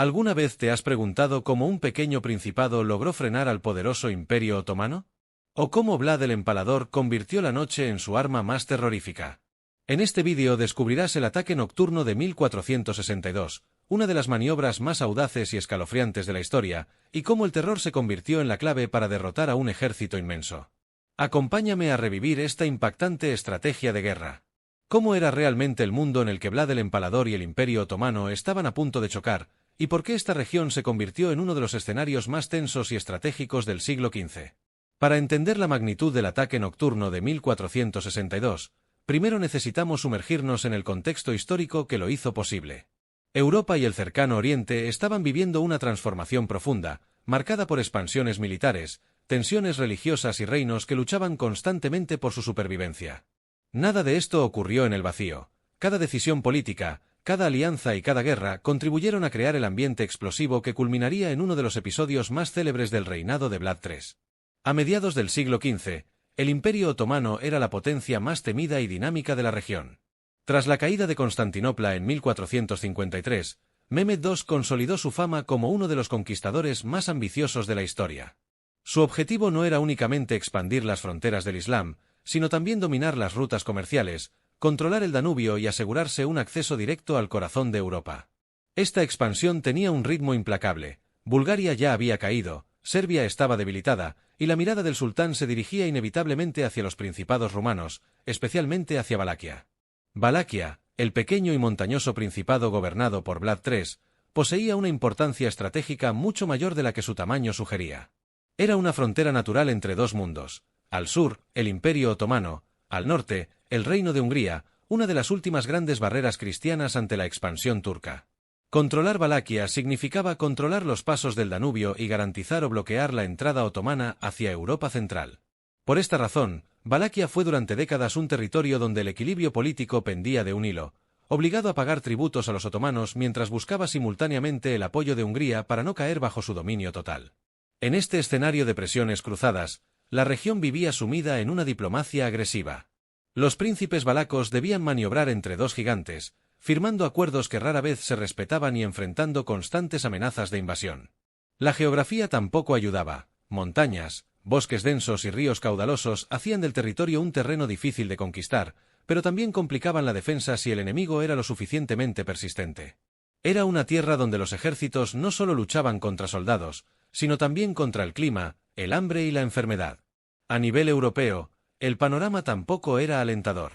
¿Alguna vez te has preguntado cómo un pequeño principado logró frenar al poderoso Imperio Otomano? ¿O cómo Vlad el Empalador convirtió la noche en su arma más terrorífica? En este vídeo descubrirás el ataque nocturno de 1462, una de las maniobras más audaces y escalofriantes de la historia, y cómo el terror se convirtió en la clave para derrotar a un ejército inmenso. Acompáñame a revivir esta impactante estrategia de guerra. ¿Cómo era realmente el mundo en el que Vlad el Empalador y el Imperio Otomano estaban a punto de chocar, y por qué esta región se convirtió en uno de los escenarios más tensos y estratégicos del siglo XV? Para entender la magnitud del ataque nocturno de 1462, primero necesitamos sumergirnos en el contexto histórico que lo hizo posible. Europa y el cercano Oriente estaban viviendo una transformación profunda, marcada por expansiones militares, tensiones religiosas y reinos que luchaban constantemente por su supervivencia. Nada de esto ocurrió en el vacío. Cada decisión política, cada alianza y cada guerra contribuyeron a crear el ambiente explosivo que culminaría en uno de los episodios más célebres del reinado de Vlad III. A mediados del siglo XV, el Imperio Otomano era la potencia más temida y dinámica de la región. Tras la caída de Constantinopla en 1453, Mehmed II consolidó su fama como uno de los conquistadores más ambiciosos de la historia. Su objetivo no era únicamente expandir las fronteras del Islam, sino también dominar las rutas comerciales, controlar el Danubio y asegurarse un acceso directo al corazón de Europa. Esta expansión tenía un ritmo implacable. Bulgaria ya había caído, Serbia estaba debilitada, y la mirada del sultán se dirigía inevitablemente hacia los principados rumanos, especialmente hacia Valaquia. Valaquia, el pequeño y montañoso principado gobernado por Vlad III, poseía una importancia estratégica mucho mayor de la que su tamaño sugería. Era una frontera natural entre dos mundos: al sur, el Imperio Otomano; al norte, el Reino de Hungría, una de las últimas grandes barreras cristianas ante la expansión turca. Controlar Valaquia significaba controlar los pasos del Danubio y garantizar o bloquear la entrada otomana hacia Europa Central. Por esta razón, Valaquia fue durante décadas un territorio donde el equilibrio político pendía de un hilo, obligado a pagar tributos a los otomanos mientras buscaba simultáneamente el apoyo de Hungría para no caer bajo su dominio total. En este escenario de presiones cruzadas, la región vivía sumida en una diplomacia agresiva. Los príncipes valacos debían maniobrar entre dos gigantes, firmando acuerdos que rara vez se respetaban y enfrentando constantes amenazas de invasión. La geografía tampoco ayudaba. Montañas, bosques densos y ríos caudalosos hacían del territorio un terreno difícil de conquistar, pero también complicaban la defensa si el enemigo era lo suficientemente persistente. Era una tierra donde los ejércitos no solo luchaban contra soldados, sino también contra el clima, el hambre y la enfermedad. A nivel europeo, el panorama tampoco era alentador.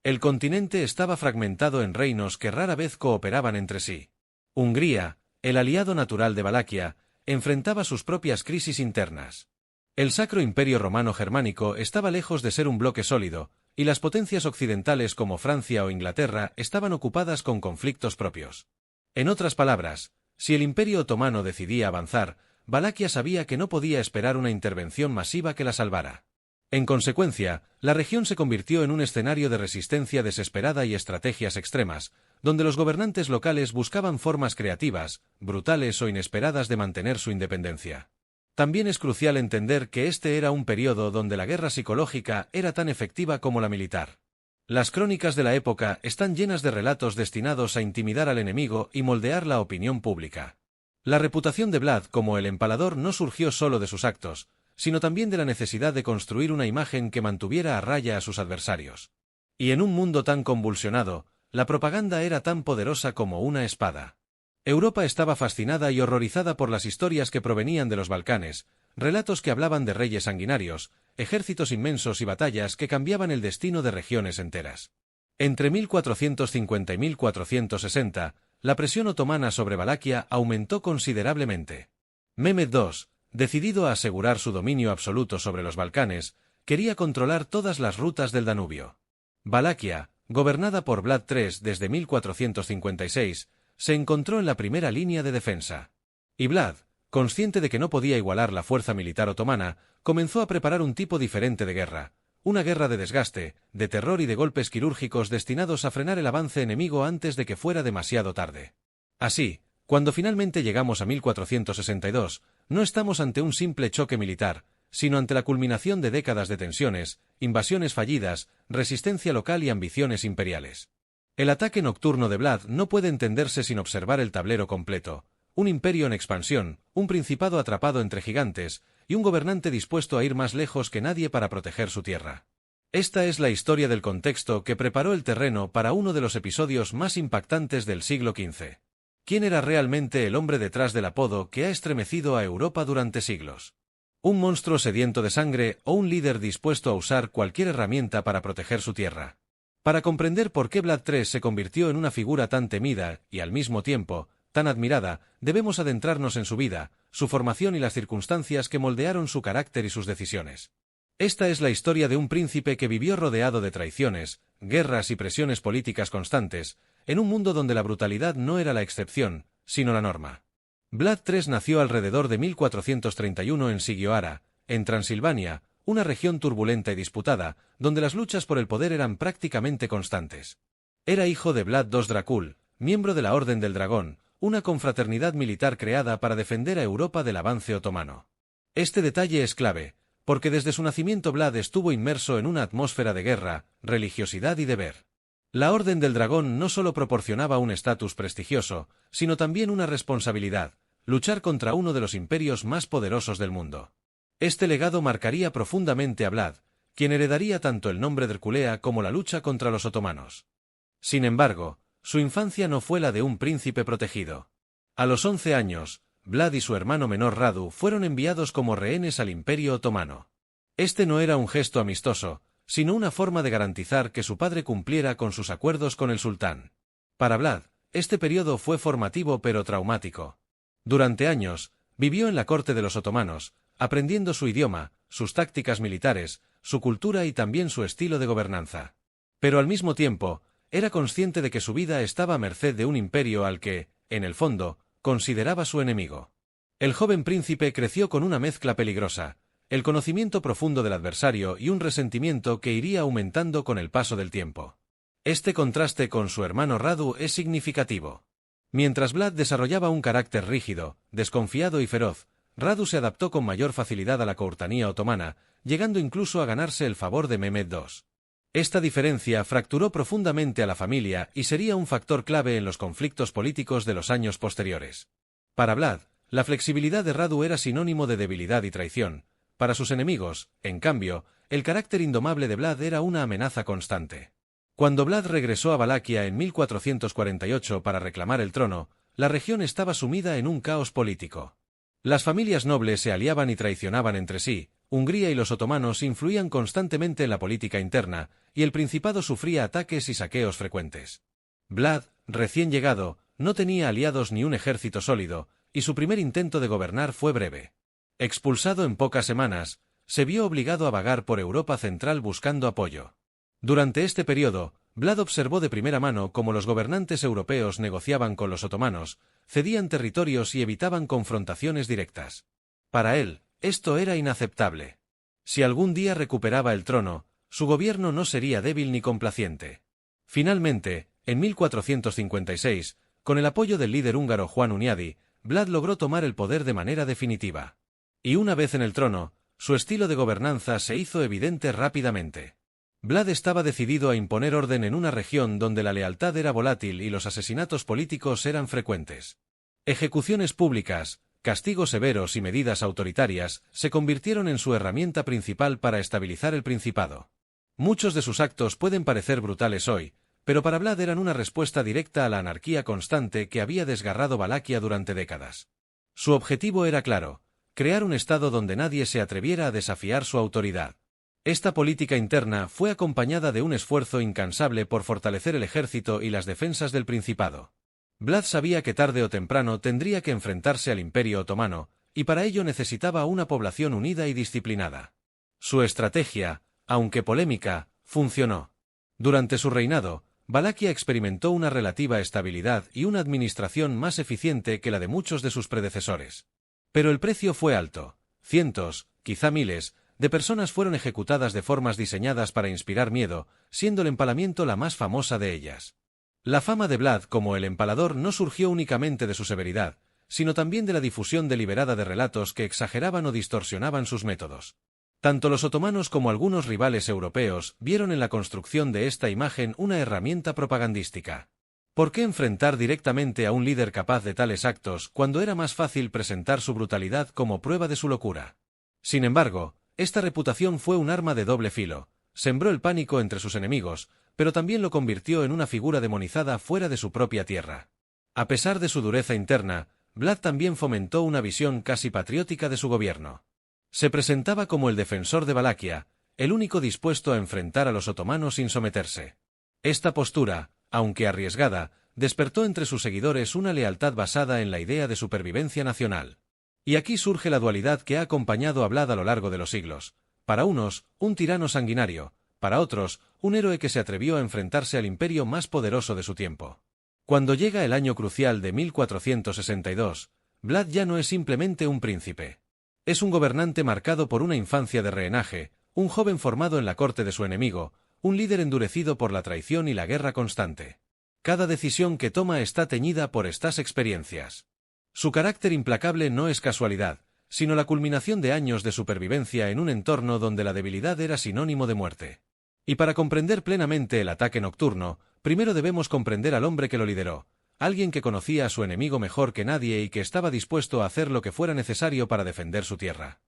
El continente estaba fragmentado en reinos que rara vez cooperaban entre sí. Hungría, el aliado natural de Valaquia, enfrentaba sus propias crisis internas. El Sacro Imperio Romano Germánico estaba lejos de ser un bloque sólido, y las potencias occidentales como Francia o Inglaterra estaban ocupadas con conflictos propios. En otras palabras, si el Imperio Otomano decidía avanzar, Valaquia sabía que no podía esperar una intervención masiva que la salvara. En consecuencia, la región se convirtió en un escenario de resistencia desesperada y estrategias extremas, donde los gobernantes locales buscaban formas creativas, brutales o inesperadas de mantener su independencia. También es crucial entender que este era un periodo donde la guerra psicológica era tan efectiva como la militar. Las crónicas de la época están llenas de relatos destinados a intimidar al enemigo y moldear la opinión pública. La reputación de Vlad como el Empalador no surgió solo de sus actos, sino también de la necesidad de construir una imagen que mantuviera a raya a sus adversarios. Y en un mundo tan convulsionado, la propaganda era tan poderosa como una espada. Europa estaba fascinada y horrorizada por las historias que provenían de los Balcanes, relatos que hablaban de reyes sanguinarios, ejércitos inmensos y batallas que cambiaban el destino de regiones enteras. Entre 1450 y 1460, la presión otomana sobre Valaquia aumentó considerablemente. Mehmed II, decidido a asegurar su dominio absoluto sobre los Balcanes, quería controlar todas las rutas del Danubio. Valaquia, gobernada por Vlad III desde 1456, se encontró en la primera línea de defensa. Y Vlad, consciente de que no podía igualar la fuerza militar otomana, comenzó a preparar un tipo diferente de guerra, una guerra de desgaste, de terror y de golpes quirúrgicos destinados a frenar el avance enemigo antes de que fuera demasiado tarde. Así, cuando finalmente llegamos a 1462, no estamos ante un simple choque militar, sino ante la culminación de décadas de tensiones, invasiones fallidas, resistencia local y ambiciones imperiales. El ataque nocturno de Vlad no puede entenderse sin observar el tablero completo, un imperio en expansión, un principado atrapado entre gigantes, y un gobernante dispuesto a ir más lejos que nadie para proteger su tierra. Esta es la historia del contexto que preparó el terreno para uno de los episodios más impactantes del siglo XV. ¿Quién era realmente el hombre detrás del apodo que ha estremecido a Europa durante siglos? ¿Un monstruo sediento de sangre o un líder dispuesto a usar cualquier herramienta para proteger su tierra? Para comprender por qué Vlad III se convirtió en una figura tan temida y, al mismo tiempo, tan admirada, debemos adentrarnos en su vida, su formación y las circunstancias que moldearon su carácter y sus decisiones. Esta es la historia de un príncipe que vivió rodeado de traiciones, guerras y presiones políticas constantes, en un mundo donde la brutalidad no era la excepción, sino la norma. Vlad III nació alrededor de 1431 en Sigioara, en Transilvania, una región turbulenta y disputada, donde las luchas por el poder eran prácticamente constantes. Era hijo de Vlad II Dracul, miembro de la Orden del Dragón, una confraternidad militar creada para defender a Europa del avance otomano. Este detalle es clave, porque desde su nacimiento Vlad estuvo inmerso en una atmósfera de guerra, religiosidad y deber. La Orden del Dragón no solo proporcionaba un estatus prestigioso, sino también una responsabilidad: luchar contra uno de los imperios más poderosos del mundo. Este legado marcaría profundamente a Vlad, quien heredaría tanto el nombre de Herculea como la lucha contra los otomanos. Sin embargo, su infancia no fue la de un príncipe protegido. A los 11 años, Vlad y su hermano menor Radu fueron enviados como rehenes al Imperio Otomano. Este no era un gesto amistoso, sino una forma de garantizar que su padre cumpliera con sus acuerdos con el sultán. Para Vlad, este periodo fue formativo pero traumático. Durante años, vivió en la corte de los otomanos, aprendiendo su idioma, sus tácticas militares, su cultura y también su estilo de gobernanza. Pero al mismo tiempo, era consciente de que su vida estaba a merced de un imperio al que, en el fondo, consideraba su enemigo. El joven príncipe creció con una mezcla peligrosa: el conocimiento profundo del adversario y un resentimiento que iría aumentando con el paso del tiempo. Este contraste con su hermano Radu es significativo. Mientras Vlad desarrollaba un carácter rígido, desconfiado y feroz, Radu se adaptó con mayor facilidad a la courtanía otomana, llegando incluso a ganarse el favor de Mehmed II. Esta diferencia fracturó profundamente a la familia y sería un factor clave en los conflictos políticos de los años posteriores. Para Vlad, la flexibilidad de Radu era sinónimo de debilidad y traición. Para sus enemigos, en cambio, el carácter indomable de Vlad era una amenaza constante. Cuando Vlad regresó a Valaquia en 1448 para reclamar el trono, la región estaba sumida en un caos político. Las familias nobles se aliaban y traicionaban entre sí, Hungría y los otomanos influían constantemente en la política interna, y el principado sufría ataques y saqueos frecuentes. Vlad, recién llegado, no tenía aliados ni un ejército sólido, y su primer intento de gobernar fue breve. Expulsado en pocas semanas, se vio obligado a vagar por Europa central buscando apoyo. Durante este periodo, Vlad observó de primera mano cómo los gobernantes europeos negociaban con los otomanos, cedían territorios y evitaban confrontaciones directas. Para él, esto era inaceptable. Si algún día recuperaba el trono, su gobierno no sería débil ni complaciente. Finalmente, en 1456, con el apoyo del líder húngaro Juan Hunyadi, Vlad logró tomar el poder de manera definitiva. Y una vez en el trono, su estilo de gobernanza se hizo evidente rápidamente. Vlad estaba decidido a imponer orden en una región donde la lealtad era volátil y los asesinatos políticos eran frecuentes. Ejecuciones públicas, castigos severos y medidas autoritarias se convirtieron en su herramienta principal para estabilizar el principado. Muchos de sus actos pueden parecer brutales hoy, pero para Vlad eran una respuesta directa a la anarquía constante que había desgarrado Valaquia durante décadas. Su objetivo era claro: crear un estado donde nadie se atreviera a desafiar su autoridad. Esta política interna fue acompañada de un esfuerzo incansable por fortalecer el ejército y las defensas del principado. Vlad sabía que tarde o temprano tendría que enfrentarse al Imperio Otomano, y para ello necesitaba una población unida y disciplinada. Su estrategia, aunque polémica, funcionó. Durante su reinado, Valaquia experimentó una relativa estabilidad y una administración más eficiente que la de muchos de sus predecesores. Pero el precio fue alto: cientos, quizá miles, de personas fueron ejecutadas de formas diseñadas para inspirar miedo, siendo el empalamiento la más famosa de ellas. La fama de Vlad como el empalador no surgió únicamente de su severidad, sino también de la difusión deliberada de relatos que exageraban o distorsionaban sus métodos. Tanto los otomanos como algunos rivales europeos vieron en la construcción de esta imagen una herramienta propagandística. ¿Por qué enfrentar directamente a un líder capaz de tales actos cuando era más fácil presentar su brutalidad como prueba de su locura? Sin embargo, esta reputación fue un arma de doble filo, sembró el pánico entre sus enemigos, pero también lo convirtió en una figura demonizada fuera de su propia tierra. A pesar de su dureza interna, Vlad también fomentó una visión casi patriótica de su gobierno. Se presentaba como el defensor de Valaquia, el único dispuesto a enfrentar a los otomanos sin someterse. Esta postura, aunque arriesgada, despertó entre sus seguidores una lealtad basada en la idea de supervivencia nacional. Y aquí surge la dualidad que ha acompañado a Vlad a lo largo de los siglos. Para unos, un tirano sanguinario, para otros, un héroe que se atrevió a enfrentarse al imperio más poderoso de su tiempo. Cuando llega el año crucial de 1462, Vlad ya no es simplemente un príncipe. Es un gobernante marcado por una infancia de rehenaje, un joven formado en la corte de su enemigo, un líder endurecido por la traición y la guerra constante. Cada decisión que toma está teñida por estas experiencias. Su carácter implacable no es casualidad, sino la culminación de años de supervivencia en un entorno donde la debilidad era sinónimo de muerte. Y para comprender plenamente el ataque nocturno, primero debemos comprender al hombre que lo lideró, alguien que conocía a su enemigo mejor que nadie y que estaba dispuesto a hacer lo que fuera necesario para defender su tierra.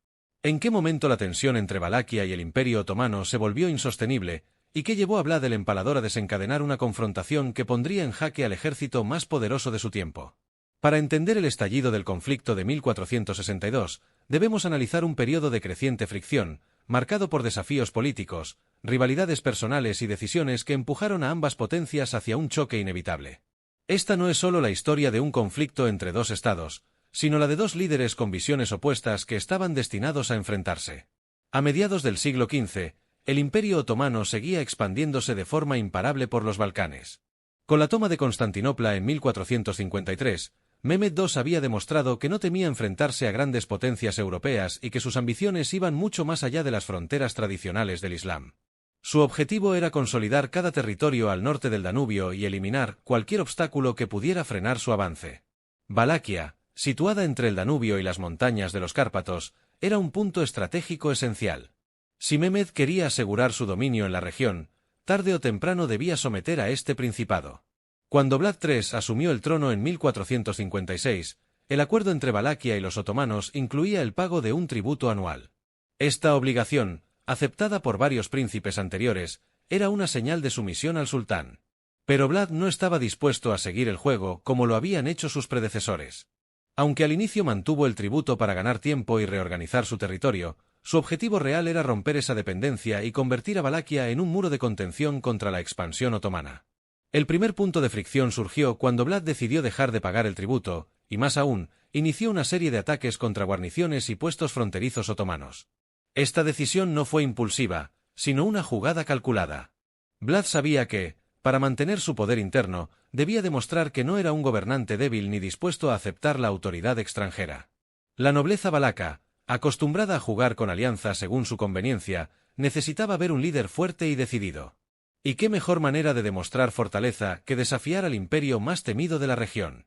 ¿En qué momento la tensión entre Valaquia y el Imperio Otomano se volvió insostenible, y qué llevó a Vlad el Empalador a desencadenar una confrontación que pondría en jaque al ejército más poderoso de su tiempo? Para entender el estallido del conflicto de 1462, debemos analizar un periodo de creciente fricción, marcado por desafíos políticos, rivalidades personales y decisiones que empujaron a ambas potencias hacia un choque inevitable. Esta no es solo la historia de un conflicto entre dos estados, sino la de dos líderes con visiones opuestas que estaban destinados a enfrentarse. A mediados del siglo XV, el Imperio Otomano seguía expandiéndose de forma imparable por los Balcanes. Con la toma de Constantinopla en 1453, Mehmed II había demostrado que no temía enfrentarse a grandes potencias europeas y que sus ambiciones iban mucho más allá de las fronteras tradicionales del Islam. Su objetivo era consolidar cada territorio al norte del Danubio y eliminar cualquier obstáculo que pudiera frenar su avance. Valaquia, situada entre el Danubio y las montañas de los Cárpatos, era un punto estratégico esencial. Si Mehmed quería asegurar su dominio en la región, tarde o temprano debía someter a este principado. Cuando Vlad III asumió el trono en 1456, el acuerdo entre Valaquia y los otomanos incluía el pago de un tributo anual. Esta obligación, aceptada por varios príncipes anteriores, era una señal de sumisión al sultán. Pero Vlad no estaba dispuesto a seguir el juego como lo habían hecho sus predecesores. Aunque al inicio mantuvo el tributo para ganar tiempo y reorganizar su territorio, su objetivo real era romper esa dependencia y convertir a Valaquia en un muro de contención contra la expansión otomana. El primer punto de fricción surgió cuando Vlad decidió dejar de pagar el tributo, y más aún, inició una serie de ataques contra guarniciones y puestos fronterizos otomanos. Esta decisión no fue impulsiva, sino una jugada calculada. Vlad sabía que, para mantener su poder interno, debía demostrar que no era un gobernante débil ni dispuesto a aceptar la autoridad extranjera. La nobleza valaca, acostumbrada a jugar con alianzas según su conveniencia, necesitaba ver un líder fuerte y decidido. ¿Y qué mejor manera de demostrar fortaleza que desafiar al imperio más temido de la región?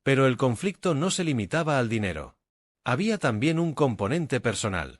Pero el conflicto no se limitaba al dinero. Había también un componente personal.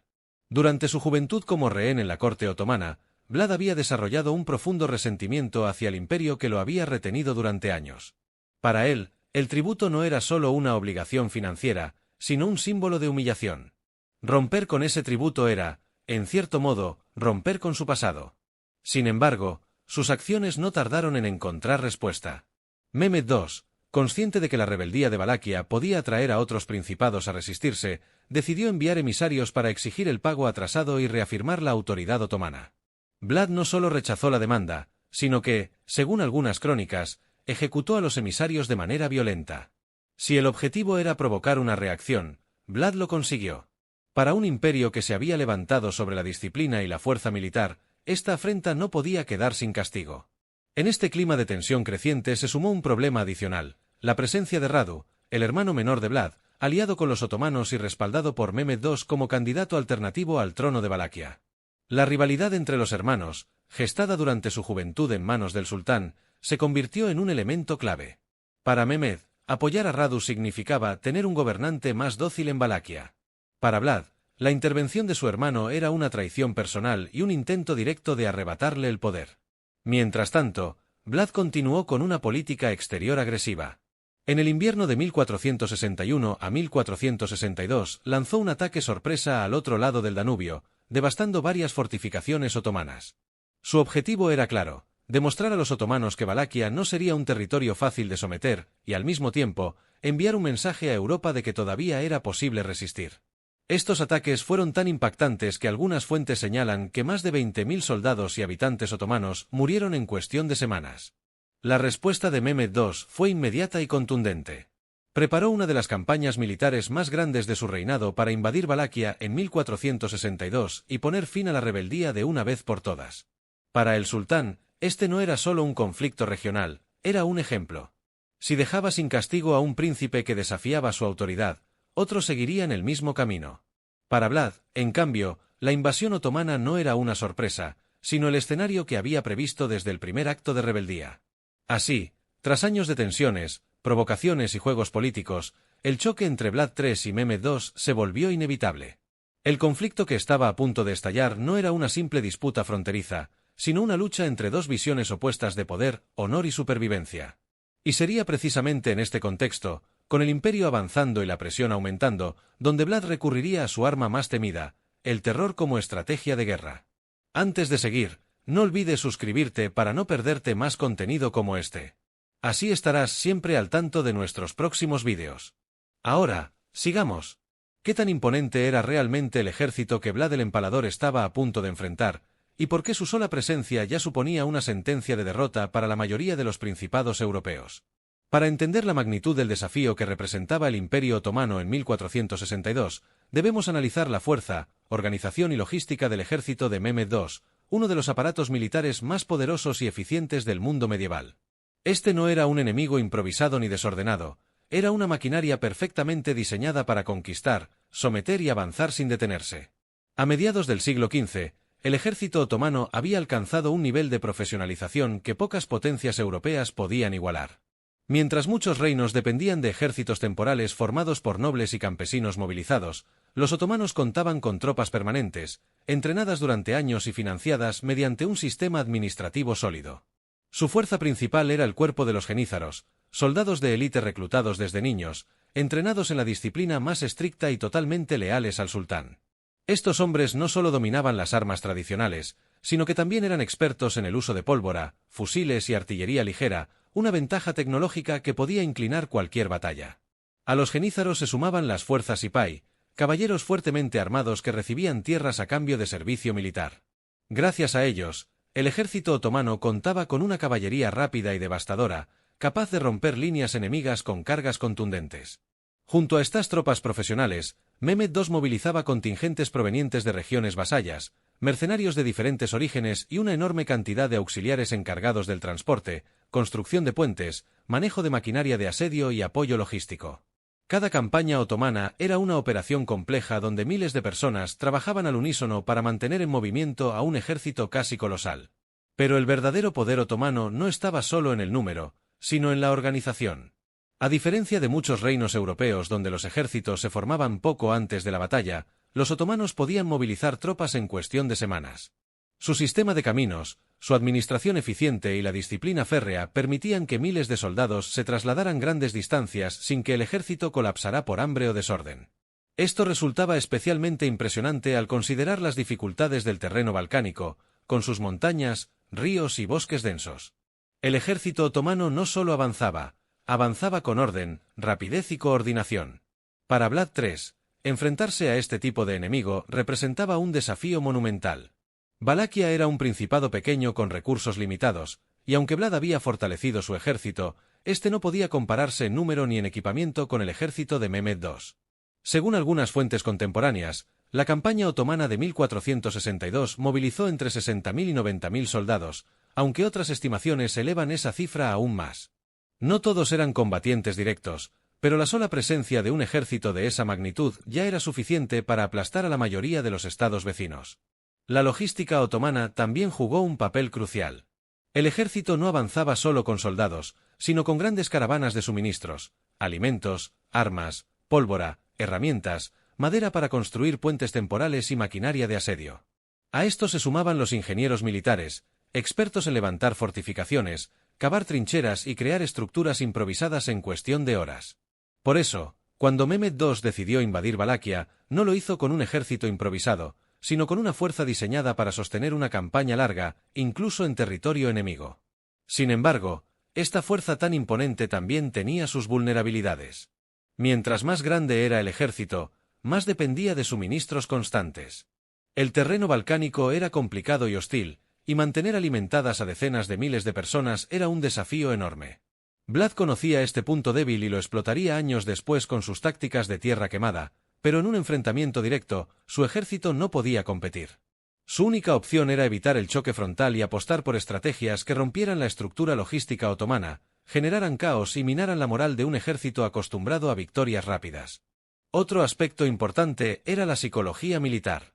Durante su juventud como rehén en la corte otomana, Vlad había desarrollado un profundo resentimiento hacia el imperio que lo había retenido durante años. Para él, el tributo no era solo una obligación financiera, sino un símbolo de humillación. Romper con ese tributo era, en cierto modo, romper con su pasado. Sin embargo, sus acciones no tardaron en encontrar respuesta. Mehmed II, consciente de que la rebeldía de Valaquia podía atraer a otros principados a resistirse, decidió enviar emisarios para exigir el pago atrasado y reafirmar la autoridad otomana. Vlad no solo rechazó la demanda, sino que, según algunas crónicas, ejecutó a los emisarios de manera violenta. Si el objetivo era provocar una reacción, Vlad lo consiguió. Para un imperio que se había levantado sobre la disciplina y la fuerza militar, esta afrenta no podía quedar sin castigo. En este clima de tensión creciente se sumó un problema adicional, la presencia de Radu, el hermano menor de Vlad, aliado con los otomanos y respaldado por Mehmed II como candidato alternativo al trono de Valaquia. La rivalidad entre los hermanos, gestada durante su juventud en manos del sultán, se convirtió en un elemento clave. Para Mehmed, apoyar a Radu significaba tener un gobernante más dócil en Valaquia. Para Vlad, la intervención de su hermano era una traición personal y un intento directo de arrebatarle el poder. Mientras tanto, Vlad continuó con una política exterior agresiva. En el invierno de 1461 a 1462 lanzó un ataque sorpresa al otro lado del Danubio, devastando varias fortificaciones otomanas. Su objetivo era claro: demostrar a los otomanos que Valaquia no sería un territorio fácil de someter, y al mismo tiempo, enviar un mensaje a Europa de que todavía era posible resistir. Estos ataques fueron tan impactantes que algunas fuentes señalan que más de 20.000 soldados y habitantes otomanos murieron en cuestión de semanas. La respuesta de Mehmed II fue inmediata y contundente. Preparó una de las campañas militares más grandes de su reinado para invadir Valaquia en 1462 y poner fin a la rebeldía de una vez por todas. Para el sultán, este no era solo un conflicto regional, era un ejemplo. Si dejaba sin castigo a un príncipe que desafiaba su autoridad, otros seguirían el mismo camino. Para Vlad, en cambio, la invasión otomana no era una sorpresa, sino el escenario que había previsto desde el primer acto de rebeldía. Así, tras años de tensiones, provocaciones y juegos políticos, el choque entre Vlad III y Mehmed II se volvió inevitable. El conflicto que estaba a punto de estallar no era una simple disputa fronteriza, sino una lucha entre dos visiones opuestas de poder, honor y supervivencia. Y sería precisamente en este contexto, con el imperio avanzando y la presión aumentando, donde Vlad recurriría a su arma más temida, el terror como estrategia de guerra. Antes de seguir, no olvides suscribirte para no perderte más contenido como este. Así estarás siempre al tanto de nuestros próximos vídeos. Ahora, sigamos. ¿Qué tan imponente era realmente el ejército que Vlad el Empalador estaba a punto de enfrentar, y por qué su sola presencia ya suponía una sentencia de derrota para la mayoría de los principados europeos? Para entender la magnitud del desafío que representaba el Imperio Otomano en 1462, debemos analizar la fuerza, organización y logística del ejército de Mehmed II, uno de los aparatos militares más poderosos y eficientes del mundo medieval. Este no era un enemigo improvisado ni desordenado, era una maquinaria perfectamente diseñada para conquistar, someter y avanzar sin detenerse. A mediados del siglo XV, el ejército otomano había alcanzado un nivel de profesionalización que pocas potencias europeas podían igualar. Mientras muchos reinos dependían de ejércitos temporales formados por nobles y campesinos movilizados, los otomanos contaban con tropas permanentes, entrenadas durante años y financiadas mediante un sistema administrativo sólido. Su fuerza principal era el cuerpo de los genízaros, soldados de élite reclutados desde niños, entrenados en la disciplina más estricta y totalmente leales al sultán. Estos hombres no solo dominaban las armas tradicionales, sino que también eran expertos en el uso de pólvora, fusiles y artillería ligera, una ventaja tecnológica que podía inclinar cualquier batalla. A los genízaros se sumaban las fuerzas Sipahi, caballeros fuertemente armados que recibían tierras a cambio de servicio militar. Gracias a ellos, el ejército otomano contaba con una caballería rápida y devastadora, capaz de romper líneas enemigas con cargas contundentes. Junto a estas tropas profesionales, Mehmed II movilizaba contingentes provenientes de regiones vasallas, mercenarios de diferentes orígenes y una enorme cantidad de auxiliares encargados del transporte, construcción de puentes, manejo de maquinaria de asedio y apoyo logístico. Cada campaña otomana era una operación compleja donde miles de personas trabajaban al unísono para mantener en movimiento a un ejército casi colosal. Pero el verdadero poder otomano no estaba solo en el número, sino en la organización. A diferencia de muchos reinos europeos donde los ejércitos se formaban poco antes de la batalla, los otomanos podían movilizar tropas en cuestión de semanas. Su sistema de caminos, su administración eficiente y la disciplina férrea permitían que miles de soldados se trasladaran grandes distancias sin que el ejército colapsara por hambre o desorden. Esto resultaba especialmente impresionante al considerar las dificultades del terreno balcánico, con sus montañas, ríos y bosques densos. El ejército otomano no solo avanzaba con orden, rapidez y coordinación. Para Vlad III, enfrentarse a este tipo de enemigo representaba un desafío monumental. Valaquia era un principado pequeño con recursos limitados, y aunque Vlad había fortalecido su ejército, este no podía compararse en número ni en equipamiento con el ejército de Mehmed II. Según algunas fuentes contemporáneas, la campaña otomana de 1462 movilizó entre 60.000 y 90.000 soldados, aunque otras estimaciones elevan esa cifra aún más. No todos eran combatientes directos, pero la sola presencia de un ejército de esa magnitud ya era suficiente para aplastar a la mayoría de los estados vecinos. La logística otomana también jugó un papel crucial. El ejército no avanzaba solo con soldados, sino con grandes caravanas de suministros, alimentos, armas, pólvora, herramientas, madera para construir puentes temporales y maquinaria de asedio. A esto se sumaban los ingenieros militares, expertos en levantar fortificaciones, cavar trincheras y crear estructuras improvisadas en cuestión de horas. Por eso, cuando Mehmed II decidió invadir Valaquia, no lo hizo con un ejército improvisado, sino con una fuerza diseñada para sostener una campaña larga, incluso en territorio enemigo. Sin embargo, esta fuerza tan imponente también tenía sus vulnerabilidades. Mientras más grande era el ejército, más dependía de suministros constantes. El terreno balcánico era complicado y hostil, y mantener alimentadas a decenas de miles de personas era un desafío enorme. Vlad conocía este punto débil y lo explotaría años después con sus tácticas de tierra quemada, pero en un enfrentamiento directo, su ejército no podía competir. Su única opción era evitar el choque frontal y apostar por estrategias que rompieran la estructura logística otomana, generaran caos y minaran la moral de un ejército acostumbrado a victorias rápidas. Otro aspecto importante era la psicología militar.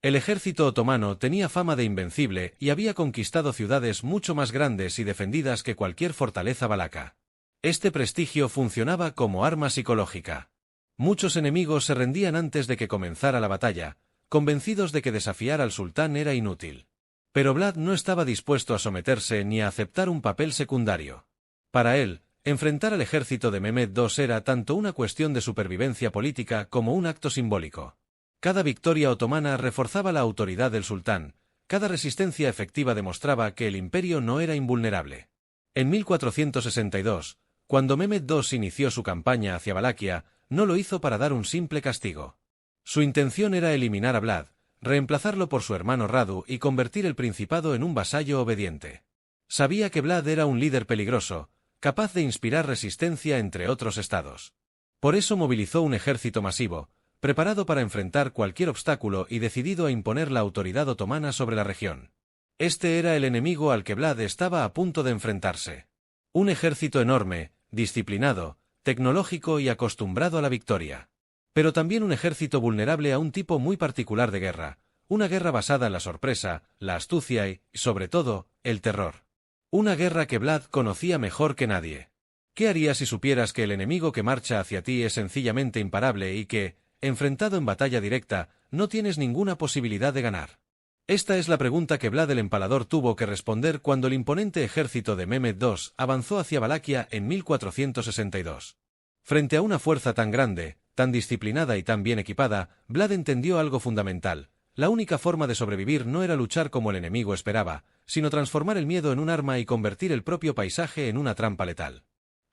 El ejército otomano tenía fama de invencible y había conquistado ciudades mucho más grandes y defendidas que cualquier fortaleza valaca. Este prestigio funcionaba como arma psicológica. Muchos enemigos se rendían antes de que comenzara la batalla, convencidos de que desafiar al sultán era inútil. Pero Vlad no estaba dispuesto a someterse ni a aceptar un papel secundario. Para él, enfrentar al ejército de Mehmed II era tanto una cuestión de supervivencia política como un acto simbólico. Cada victoria otomana reforzaba la autoridad del sultán, cada resistencia efectiva demostraba que el imperio no era invulnerable. En 1462, cuando Mehmed II inició su campaña hacia Valaquia, no lo hizo para dar un simple castigo. Su intención era eliminar a Vlad, reemplazarlo por su hermano Radu y convertir el principado en un vasallo obediente. Sabía que Vlad era un líder peligroso, capaz de inspirar resistencia entre otros estados. Por eso movilizó un ejército masivo, preparado para enfrentar cualquier obstáculo y decidido a imponer la autoridad otomana sobre la región. Este era el enemigo al que Vlad estaba a punto de enfrentarse. Un ejército enorme, disciplinado, tecnológico y acostumbrado a la victoria. Pero también un ejército vulnerable a un tipo muy particular de guerra, una guerra basada en la sorpresa, la astucia y, sobre todo, el terror. Una guerra que Vlad conocía mejor que nadie. ¿Qué harías si supieras que el enemigo que marcha hacia ti es sencillamente imparable y que, enfrentado en batalla directa, no tienes ninguna posibilidad de ganar? Esta es la pregunta que Vlad el Empalador tuvo que responder cuando el imponente ejército de Mehmed II avanzó hacia Valaquia en 1462. Frente a una fuerza tan grande, tan disciplinada y tan bien equipada, Vlad entendió algo fundamental. La única forma de sobrevivir no era luchar como el enemigo esperaba, sino transformar el miedo en un arma y convertir el propio paisaje en una trampa letal.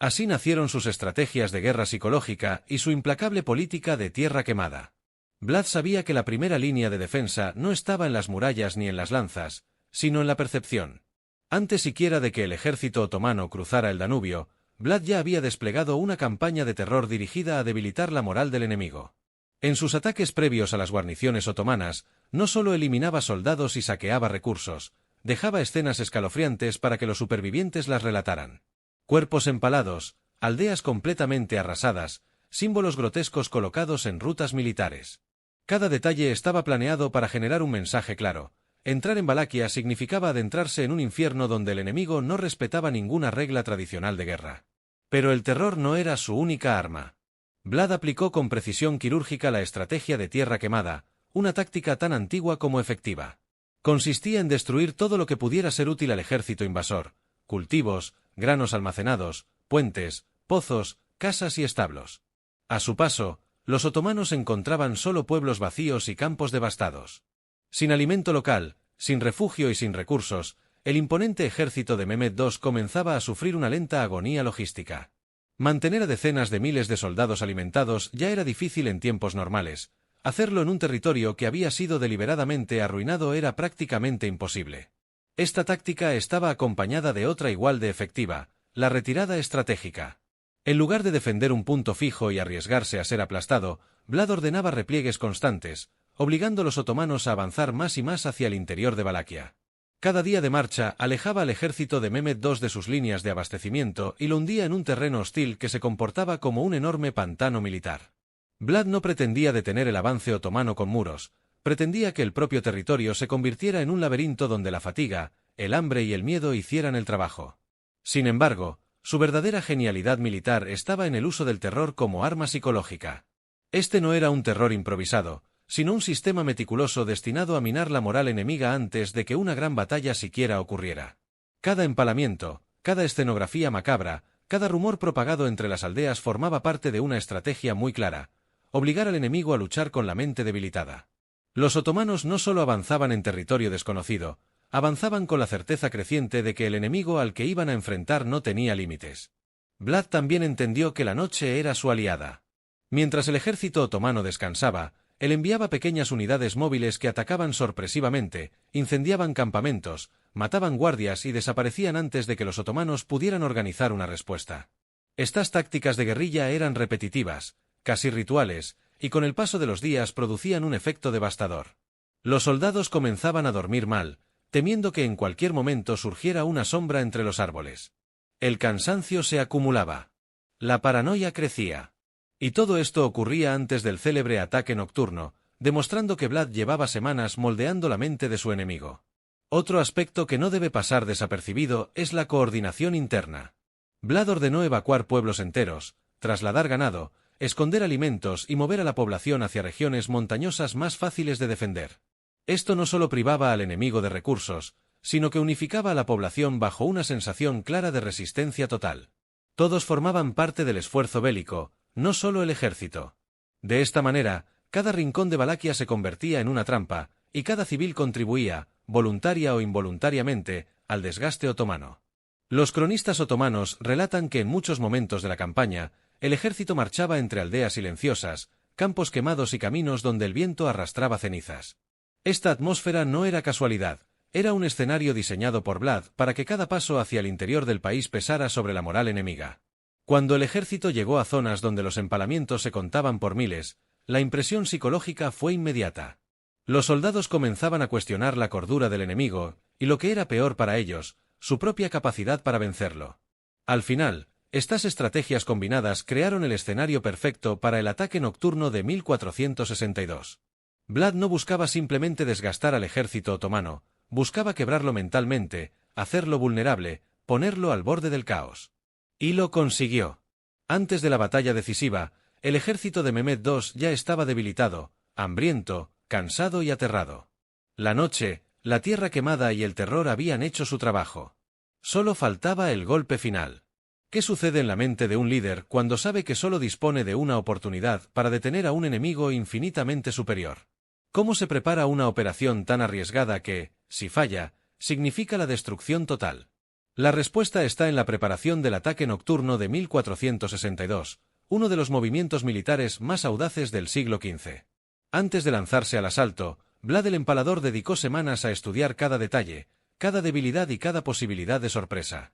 Así nacieron sus estrategias de guerra psicológica y su implacable política de tierra quemada. Vlad sabía que la primera línea de defensa no estaba en las murallas ni en las lanzas, sino en la percepción. Antes siquiera de que el ejército otomano cruzara el Danubio, Vlad ya había desplegado una campaña de terror dirigida a debilitar la moral del enemigo. En sus ataques previos a las guarniciones otomanas, no solo eliminaba soldados y saqueaba recursos, dejaba escenas escalofriantes para que los supervivientes las relataran. Cuerpos empalados, aldeas completamente arrasadas, símbolos grotescos colocados en rutas militares. Cada detalle estaba planeado para generar un mensaje claro. Entrar en Valaquia significaba adentrarse en un infierno donde el enemigo no respetaba ninguna regla tradicional de guerra. Pero el terror no era su única arma. Vlad aplicó con precisión quirúrgica la estrategia de tierra quemada, una táctica tan antigua como efectiva. Consistía en destruir todo lo que pudiera ser útil al ejército invasor: cultivos, granos almacenados, puentes, pozos, casas y establos. A su paso, los otomanos encontraban solo pueblos vacíos y campos devastados. Sin alimento local, sin refugio y sin recursos, el imponente ejército de Mehmed II comenzaba a sufrir una lenta agonía logística. Mantener a decenas de miles de soldados alimentados ya era difícil en tiempos normales. Hacerlo en un territorio que había sido deliberadamente arruinado era prácticamente imposible. Esta táctica estaba acompañada de otra igual de efectiva: la retirada estratégica. En lugar de defender un punto fijo y arriesgarse a ser aplastado, Vlad ordenaba repliegues constantes, obligando a los otomanos a avanzar más y más hacia el interior de Valaquia. Cada día de marcha alejaba al ejército de Mehmed II de sus líneas de abastecimiento y lo hundía en un terreno hostil que se comportaba como un enorme pantano militar. Vlad no pretendía detener el avance otomano con muros, pretendía que el propio territorio se convirtiera en un laberinto donde la fatiga, el hambre y el miedo hicieran el trabajo. Sin embargo, su verdadera genialidad militar estaba en el uso del terror como arma psicológica. Este no era un terror improvisado, sino un sistema meticuloso destinado a minar la moral enemiga antes de que una gran batalla siquiera ocurriera. Cada empalamiento, cada escenografía macabra, cada rumor propagado entre las aldeas formaba parte de una estrategia muy clara: obligar al enemigo a luchar con la mente debilitada. Los otomanos no solo avanzaban en territorio desconocido, avanzaban con la certeza creciente de que el enemigo al que iban a enfrentar no tenía límites. Vlad también entendió que la noche era su aliada. Mientras el ejército otomano descansaba, él enviaba pequeñas unidades móviles que atacaban sorpresivamente, incendiaban campamentos, mataban guardias y desaparecían antes de que los otomanos pudieran organizar una respuesta. Estas tácticas de guerrilla eran repetitivas, casi rituales, y con el paso de los días producían un efecto devastador. Los soldados comenzaban a dormir mal, temiendo que en cualquier momento surgiera una sombra entre los árboles. El cansancio se acumulaba. La paranoia crecía. Y todo esto ocurría antes del célebre ataque nocturno, demostrando que Vlad llevaba semanas moldeando la mente de su enemigo. Otro aspecto que no debe pasar desapercibido es la coordinación interna. Vlad ordenó evacuar pueblos enteros, trasladar ganado, esconder alimentos y mover a la población hacia regiones montañosas más fáciles de defender. Esto no solo privaba al enemigo de recursos, sino que unificaba a la población bajo una sensación clara de resistencia total. Todos formaban parte del esfuerzo bélico, no solo el ejército. De esta manera, cada rincón de Valaquia se convertía en una trampa, y cada civil contribuía, voluntaria o involuntariamente, al desgaste otomano. Los cronistas otomanos relatan que en muchos momentos de la campaña, el ejército marchaba entre aldeas silenciosas, campos quemados y caminos donde el viento arrastraba cenizas. Esta atmósfera no era casualidad, era un escenario diseñado por Vlad para que cada paso hacia el interior del país pesara sobre la moral enemiga. Cuando el ejército llegó a zonas donde los empalamientos se contaban por miles, la impresión psicológica fue inmediata. Los soldados comenzaban a cuestionar la cordura del enemigo, y lo que era peor para ellos, su propia capacidad para vencerlo. Al final, estas estrategias combinadas crearon el escenario perfecto para el ataque nocturno de 1462. Vlad no buscaba simplemente desgastar al ejército otomano, buscaba quebrarlo mentalmente, hacerlo vulnerable, ponerlo al borde del caos. Y lo consiguió. Antes de la batalla decisiva, el ejército de Mehmed II ya estaba debilitado, hambriento, cansado y aterrado. La noche, la tierra quemada y el terror habían hecho su trabajo. Solo faltaba el golpe final. ¿Qué sucede en la mente de un líder cuando sabe que solo dispone de una oportunidad para detener a un enemigo infinitamente superior? ¿Cómo se prepara una operación tan arriesgada que, si falla, significa la destrucción total? La respuesta está en la preparación del ataque nocturno de 1462, uno de los movimientos militares más audaces del siglo XV. Antes de lanzarse al asalto, Vlad el Empalador dedicó semanas a estudiar cada detalle, cada debilidad y cada posibilidad de sorpresa.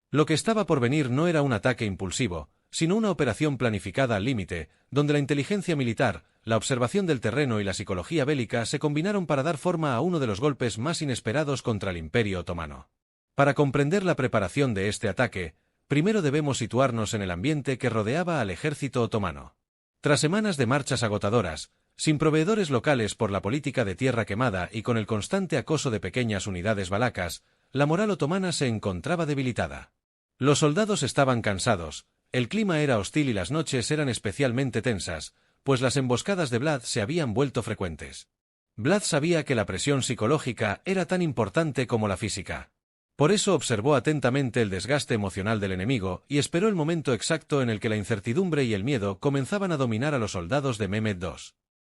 Lo que estaba por venir no era un ataque impulsivo, sino una operación planificada al límite, donde la inteligencia militar, la observación del terreno y la psicología bélica se combinaron para dar forma a uno de los golpes más inesperados contra el Imperio Otomano. Para comprender la preparación de este ataque, primero debemos situarnos en el ambiente que rodeaba al ejército otomano. Tras semanas de marchas agotadoras, sin proveedores locales por la política de tierra quemada y con el constante acoso de pequeñas unidades valacas, la moral otomana se encontraba debilitada. Los soldados estaban cansados, el clima era hostil y las noches eran especialmente tensas, pues las emboscadas de Vlad se habían vuelto frecuentes. Vlad sabía que la presión psicológica era tan importante como la física. Por eso observó atentamente el desgaste emocional del enemigo y esperó el momento exacto en el que la incertidumbre y el miedo comenzaban a dominar a los soldados de Mehmed II.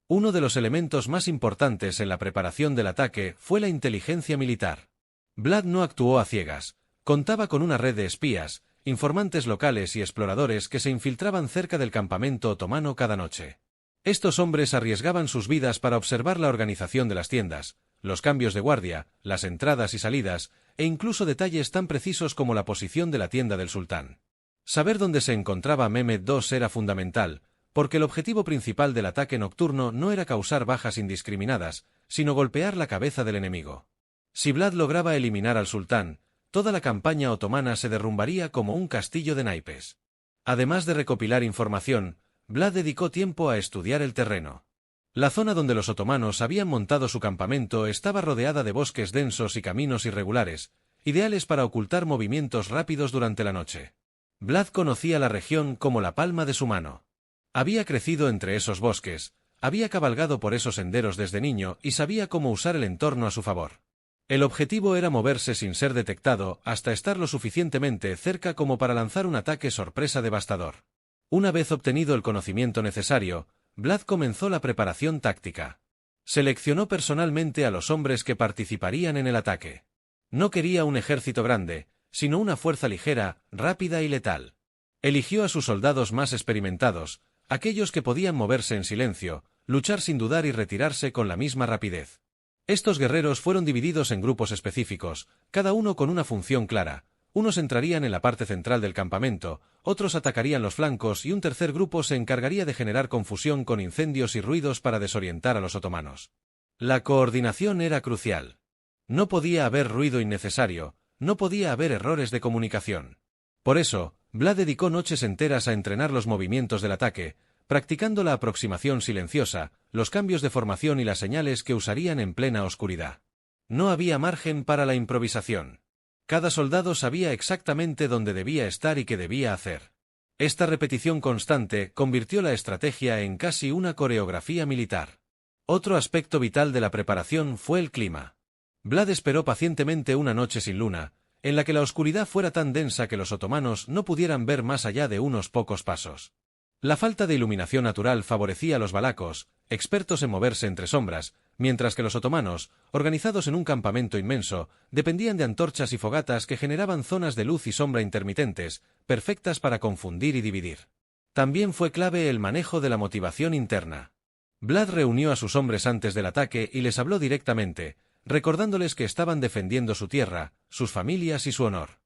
Uno de los elementos más importantes en la preparación del ataque fue la inteligencia militar. Vlad no actuó a ciegas, contaba con una red de espías, informantes locales y exploradores que se infiltraban cerca del campamento otomano cada noche. Estos hombres arriesgaban sus vidas para observar la organización de las tiendas, los cambios de guardia, las entradas y salidas, e incluso detalles tan precisos como la posición de la tienda del sultán. Saber dónde se encontraba Mehmed II era fundamental, porque el objetivo principal del ataque nocturno no era causar bajas indiscriminadas, sino golpear la cabeza del enemigo. Si Vlad lograba eliminar al sultán, toda la campaña otomana se derrumbaría como un castillo de naipes. Además de recopilar información, Vlad dedicó tiempo a estudiar el terreno. La zona donde los otomanos habían montado su campamento estaba rodeada de bosques densos y caminos irregulares, ideales para ocultar movimientos rápidos durante la noche. Vlad conocía la región como la palma de su mano. Había crecido entre esos bosques, había cabalgado por esos senderos desde niño y sabía cómo usar el entorno a su favor. El objetivo era moverse sin ser detectado hasta estar lo suficientemente cerca como para lanzar un ataque sorpresa devastador. Una vez obtenido el conocimiento necesario, Vlad comenzó la preparación táctica. Seleccionó personalmente a los hombres que participarían en el ataque. No quería un ejército grande, sino una fuerza ligera, rápida y letal. Eligió a sus soldados más experimentados, aquellos que podían moverse en silencio, luchar sin dudar y retirarse con la misma rapidez. Estos guerreros fueron divididos en grupos específicos, cada uno con una función clara. Unos entrarían en la parte central del campamento, otros atacarían los flancos y un tercer grupo se encargaría de generar confusión con incendios y ruidos para desorientar a los otomanos. La coordinación era crucial. No podía haber ruido innecesario, no podía haber errores de comunicación. Por eso, Vlad dedicó noches enteras a entrenar los movimientos del ataque, practicando la aproximación silenciosa, los cambios de formación y las señales que usarían en plena oscuridad. No había margen para la improvisación. Cada soldado sabía exactamente dónde debía estar y qué debía hacer. Esta repetición constante convirtió la estrategia en casi una coreografía militar. Otro aspecto vital de la preparación fue el clima. Vlad esperó pacientemente una noche sin luna, en la que la oscuridad fuera tan densa que los otomanos no pudieran ver más allá de unos pocos pasos. La falta de iluminación natural favorecía a los valacos, expertos en moverse entre sombras, mientras que los otomanos, organizados en un campamento inmenso, dependían de antorchas y fogatas que generaban zonas de luz y sombra intermitentes, perfectas para confundir y dividir. También fue clave el manejo de la motivación interna. Vlad reunió a sus hombres antes del ataque y les habló directamente, recordándoles que estaban defendiendo su tierra, sus familias y su honor.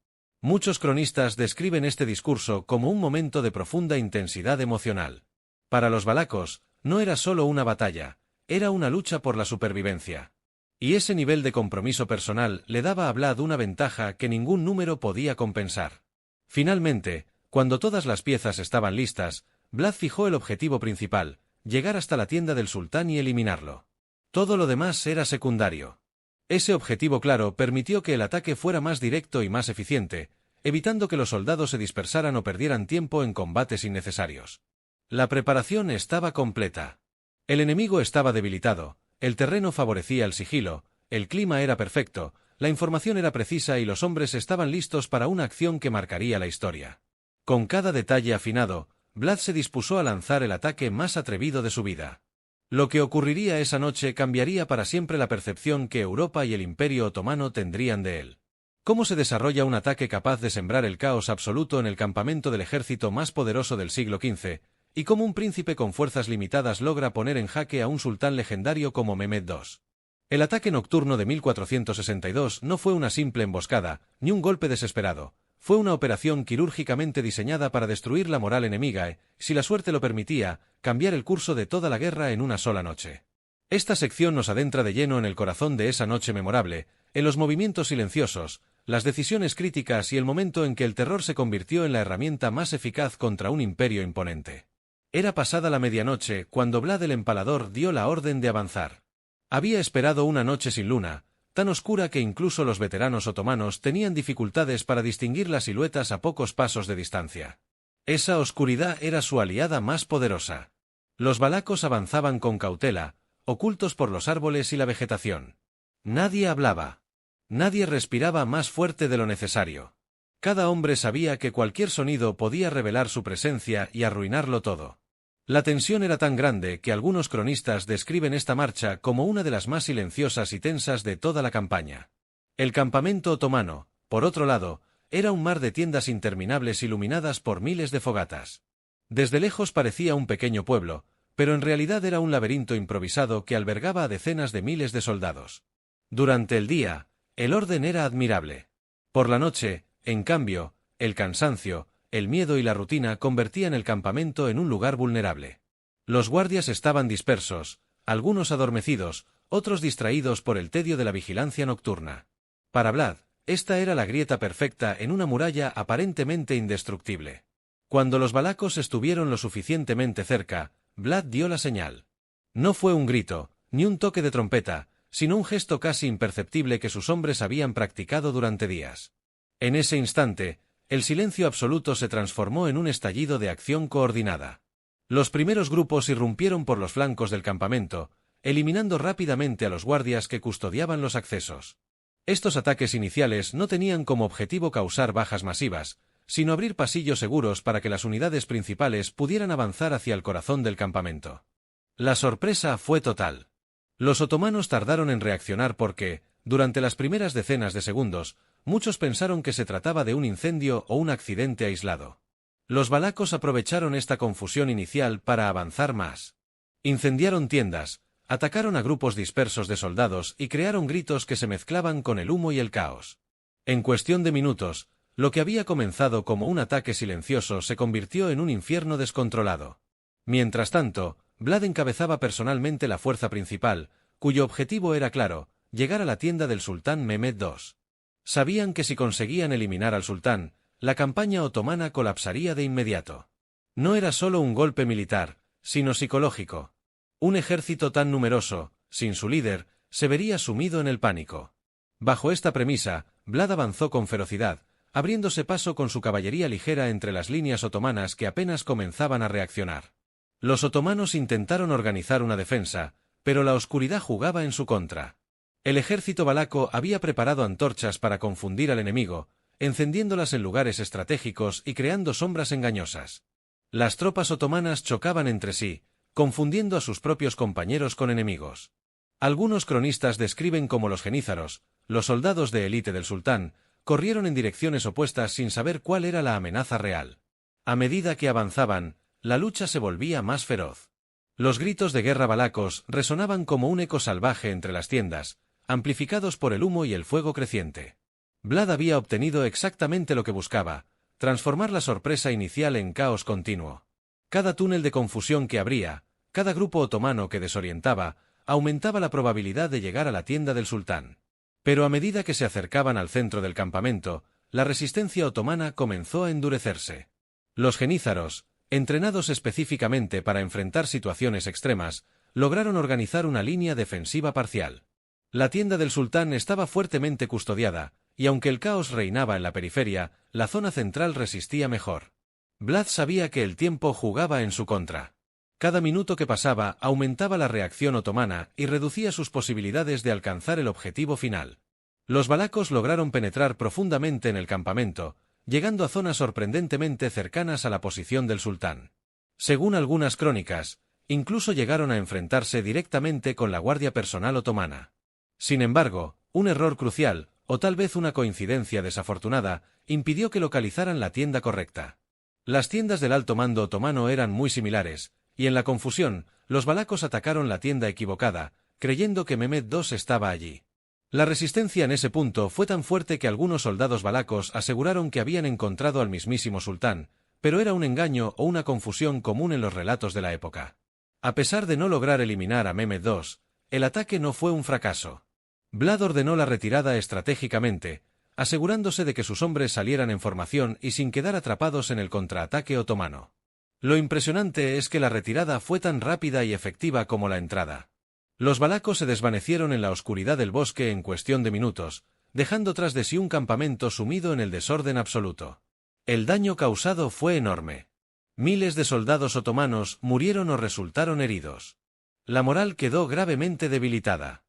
Muchos cronistas describen este discurso como un momento de profunda intensidad emocional. Para los valacos, no era solo una batalla, era una lucha por la supervivencia. Y ese nivel de compromiso personal le daba a Vlad una ventaja que ningún número podía compensar. Finalmente, cuando todas las piezas estaban listas, Vlad fijó el objetivo principal, llegar hasta la tienda del sultán y eliminarlo. Todo lo demás era secundario. Ese objetivo claro permitió que el ataque fuera más directo y más eficiente, evitando que los soldados se dispersaran o perdieran tiempo en combates innecesarios. La preparación estaba completa. El enemigo estaba debilitado, el terreno favorecía el sigilo, el clima era perfecto, la información era precisa y los hombres estaban listos para una acción que marcaría la historia. Con cada detalle afinado, Vlad se dispuso a lanzar el ataque más atrevido de su vida. Lo que ocurriría esa noche cambiaría para siempre la percepción que Europa y el Imperio Otomano tendrían de él. ¿Cómo se desarrolla un ataque capaz de sembrar el caos absoluto en el campamento del ejército más poderoso del siglo XV, y cómo un príncipe con fuerzas limitadas logra poner en jaque a un sultán legendario como Mehmed II? El ataque nocturno de 1462 no fue una simple emboscada, ni un golpe desesperado. Fue una operación quirúrgicamente diseñada para destruir la moral enemiga y, si la suerte lo permitía, cambiar el curso de toda la guerra en una sola noche. Esta sección nos adentra de lleno en el corazón de esa noche memorable, en los movimientos silenciosos, las decisiones críticas y el momento en que el terror se convirtió en la herramienta más eficaz contra un imperio imponente. Era pasada la medianoche cuando Vlad el Empalador dio la orden de avanzar. Había esperado una noche sin luna, tan oscura que incluso los veteranos otomanos tenían dificultades para distinguir las siluetas a pocos pasos de distancia. Esa oscuridad era su aliada más poderosa. Los valacos avanzaban con cautela, ocultos por los árboles y la vegetación. Nadie hablaba. Nadie respiraba más fuerte de lo necesario. Cada hombre sabía que cualquier sonido podía revelar su presencia y arruinarlo todo. La tensión era tan grande que algunos cronistas describen esta marcha como una de las más silenciosas y tensas de toda la campaña. El campamento otomano, por otro lado, era un mar de tiendas interminables iluminadas por miles de fogatas. Desde lejos parecía un pequeño pueblo, pero en realidad era un laberinto improvisado que albergaba a decenas de miles de soldados. Durante el día, el orden era admirable. Por la noche, en cambio, el cansancio, el miedo y la rutina convertían el campamento en un lugar vulnerable. Los guardias estaban dispersos, algunos adormecidos, otros distraídos por el tedio de la vigilancia nocturna. Para Vlad, esta era la grieta perfecta en una muralla aparentemente indestructible. Cuando los valacos estuvieron lo suficientemente cerca, Vlad dio la señal. No fue un grito, ni un toque de trompeta, sino un gesto casi imperceptible que sus hombres habían practicado durante días. En ese instante, el silencio absoluto se transformó en un estallido de acción coordinada. Los primeros grupos irrumpieron por los flancos del campamento, eliminando rápidamente a los guardias que custodiaban los accesos. Estos ataques iniciales no tenían como objetivo causar bajas masivas, sino abrir pasillos seguros para que las unidades principales pudieran avanzar hacia el corazón del campamento. La sorpresa fue total. Los otomanos tardaron en reaccionar porque, durante las primeras decenas de segundos, muchos pensaron que se trataba de un incendio o un accidente aislado. Los valacos aprovecharon esta confusión inicial para avanzar más. Incendiaron tiendas, atacaron a grupos dispersos de soldados y crearon gritos que se mezclaban con el humo y el caos. En cuestión de minutos, lo que había comenzado como un ataque silencioso se convirtió en un infierno descontrolado. Mientras tanto, Vlad encabezaba personalmente la fuerza principal, cuyo objetivo era claro: llegar a la tienda del sultán Mehmed II. Sabían que si conseguían eliminar al sultán, la campaña otomana colapsaría de inmediato. No era solo un golpe militar, sino psicológico. Un ejército tan numeroso, sin su líder, se vería sumido en el pánico. Bajo esta premisa, Vlad avanzó con ferocidad, abriéndose paso con su caballería ligera entre las líneas otomanas que apenas comenzaban a reaccionar. Los otomanos intentaron organizar una defensa, pero la oscuridad jugaba en su contra. El ejército valaco había preparado antorchas para confundir al enemigo, encendiéndolas en lugares estratégicos y creando sombras engañosas. Las tropas otomanas chocaban entre sí, confundiendo a sus propios compañeros con enemigos. Algunos cronistas describen cómo los genízaros, los soldados de élite del sultán, corrieron en direcciones opuestas sin saber cuál era la amenaza real. A medida que avanzaban, la lucha se volvía más feroz. Los gritos de guerra valacos resonaban como un eco salvaje entre las tiendas, amplificados por el humo y el fuego creciente. Vlad había obtenido exactamente lo que buscaba: transformar la sorpresa inicial en caos continuo. Cada túnel de confusión que abría, cada grupo otomano que desorientaba, aumentaba la probabilidad de llegar a la tienda del sultán. Pero a medida que se acercaban al centro del campamento, la resistencia otomana comenzó a endurecerse. Los genízaros, entrenados específicamente para enfrentar situaciones extremas, lograron organizar una línea defensiva parcial. La tienda del sultán estaba fuertemente custodiada, y aunque el caos reinaba en la periferia, la zona central resistía mejor. Vlad sabía que el tiempo jugaba en su contra. Cada minuto que pasaba aumentaba la reacción otomana y reducía sus posibilidades de alcanzar el objetivo final. Los valacos lograron penetrar profundamente en el campamento, llegando a zonas sorprendentemente cercanas a la posición del sultán. Según algunas crónicas, incluso llegaron a enfrentarse directamente con la guardia personal otomana. Sin embargo, un error crucial, o tal vez una coincidencia desafortunada, impidió que localizaran la tienda correcta. Las tiendas del alto mando otomano eran muy similares, y en la confusión, los valacos atacaron la tienda equivocada, creyendo que Mehmed II estaba allí. La resistencia en ese punto fue tan fuerte que algunos soldados valacos aseguraron que habían encontrado al mismísimo sultán, pero era un engaño o una confusión común en los relatos de la época. A pesar de no lograr eliminar a Mehmed II, el ataque no fue un fracaso. Vlad ordenó la retirada estratégicamente, asegurándose de que sus hombres salieran en formación y sin quedar atrapados en el contraataque otomano. Lo impresionante es que la retirada fue tan rápida y efectiva como la entrada. Los valacos se desvanecieron en la oscuridad del bosque en cuestión de minutos, dejando tras de sí un campamento sumido en el desorden absoluto. El daño causado fue enorme. Miles de soldados otomanos murieron o resultaron heridos. La moral quedó gravemente debilitada.